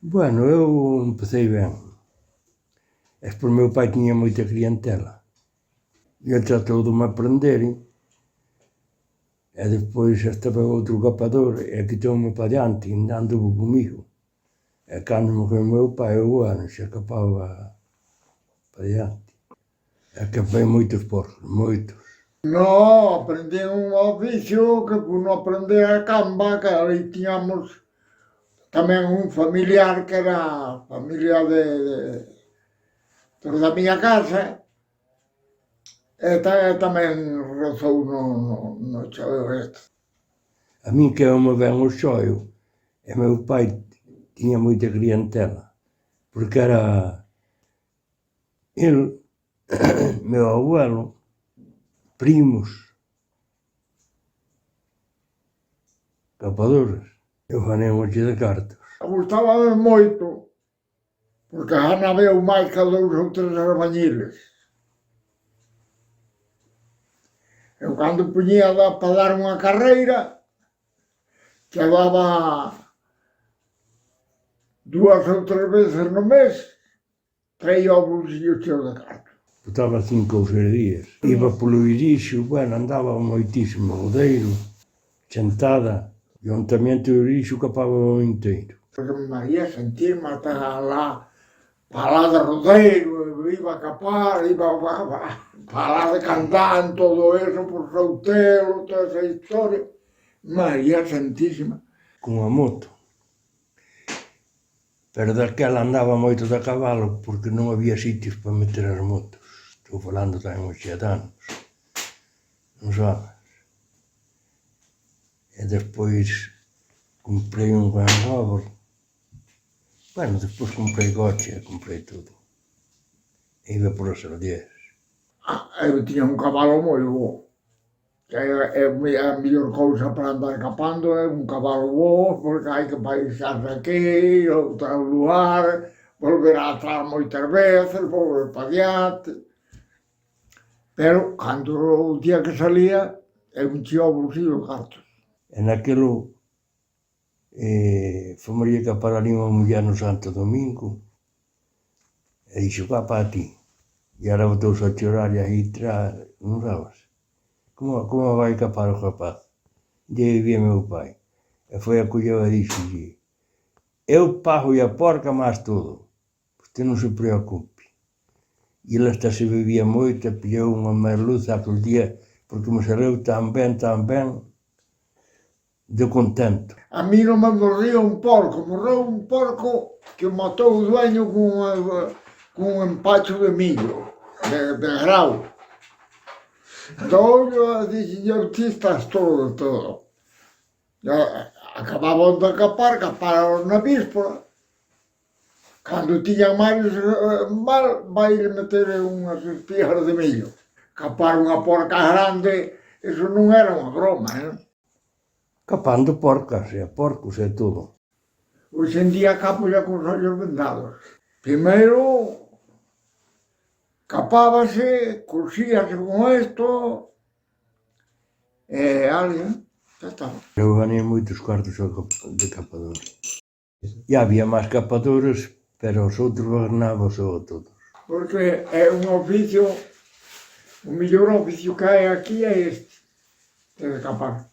Bueno, eu empecé ben. É por meu pai tiña moita clientela. E ele tratou de me aprender. E despois estaba outro capador e quitou-me para diante, ainda anduvo comigo. E cando morreu meu pai, eu, bueno, xa capaba para diante. E capei moitos porcos, moitos. No, aprendi un oficio que por non aprender a camba, que ali tiñamos tamén un familiar que era familia da miña casa, e tamén rozou no choveo este. A min que eu me ven o xoio, e meu pai tiña moita clientela, porque era el, meu abuelo, primos, capadores. Eu ganei un monte de cartos. Gustábame moito, porque já veu máis que 2 ou 3 albañiles. Eu cando puñía para dar unha carreira, chegaba 2 ou 3 veces no mes, traía o bolsillo cheo de cartos. Botaba 5 ou 6 días. Iba polo Irixo, bueno, andaba moitísimo, Rodeiro, Chantada, e o Ayuntamiento de Irixo capaba o inteiro. Porque María sentirme ata lá, para lá de Rodeiro, iba a capar, iba para lá de Cantán, todo eso, por Soutelo, toda esa historia. María Santísima. Con a moto. Pero daquela andaba moito de cabalo porque non había sitios para meter as motos. Estou falando tamén uns 7 anos. Non sabes? E despois comprei un Land Rover. Bueno, despois comprei coche, comprei tudo. E iba por os Sardieres. Eu tiña un cabalo moi bo. É a mellor cousa para andar capando é un cabalo bo, porque hai que paisar aquí, outro lugar, volver atrás moitas veces, volver para diante. Pero, cando o día que salía, eu enchía o bolsillo de cartos. E naquelo fomoría capar ali unha muller no Santo Domingo e dixo, capa a ti. E ahora botouse a chorar e aí atrás, non sabes? Como vai capar o rapaz? E vivía meu pai. E foi a colleu e dixolle, eu pago a porca máis todo. Vostede non se preocupe. E ele hasta se bebía moito e pillou unha merluza aquel día porque me saleu tan ben, de contento. A mí non me morría un porco, morreu un porco que matou o dueño con un empacho de millo, de grau. Entón, eu dixen, ti estás todo. Acababan de caparon na víspora. Cando tiñan máis mal, vai meter unhas espigas de millo. Capar unha porca grande, eso non era unha broma, Capando porcas e porcos e todo. Hoxe en día capo ya con os ollos vendados. Primeiro, capábase, cosíase con isto, e alguén, xa está. Eu ganei moitos cuartos de capador. E había máis capadores, pero os outros ganábos a todos. Porque é un oficio, o mellor oficio que hai aquí é este, de capar.